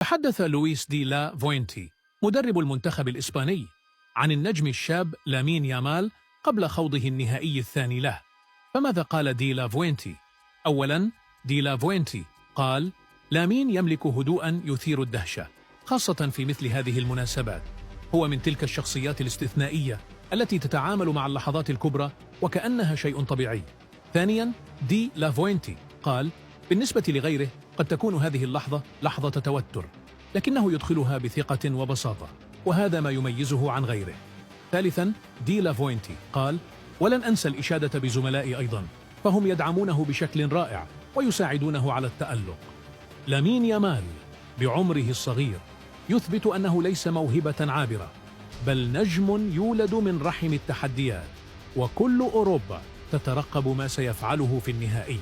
تحدث لويس دي لا فوينتي مدرب المنتخب الإسباني عن النجم الشاب لامين يامال قبل خوضه النهائي الثاني له. فماذا قال دي لا فوينتي؟ أولا، دي لا فوينتي قال: لامين يملك هدوءا يثير الدهشة، خاصة في مثل هذه المناسبات. هو من تلك الشخصيات الاستثنائية التي تتعامل مع اللحظات الكبرى وكأنها شيء طبيعي. ثانيا، دي لا فوينتي قال: بالنسبة لغيره قد تكون هذه اللحظة لحظة توتر، لكنه يدخلها بثقة وبساطة، وهذا ما يميزه عن غيره. ثالثا، دي لا فوينتي قال: ولن أنسى الإشادة بزملائي أيضا، فهم يدعمونه بشكل رائع ويساعدونه على التألق. لامين يامال بعمره الصغير يثبت أنه ليس موهبة عابرة، بل نجم يولد من رحم التحديات، وكل أوروبا تترقب ما سيفعله في النهائي.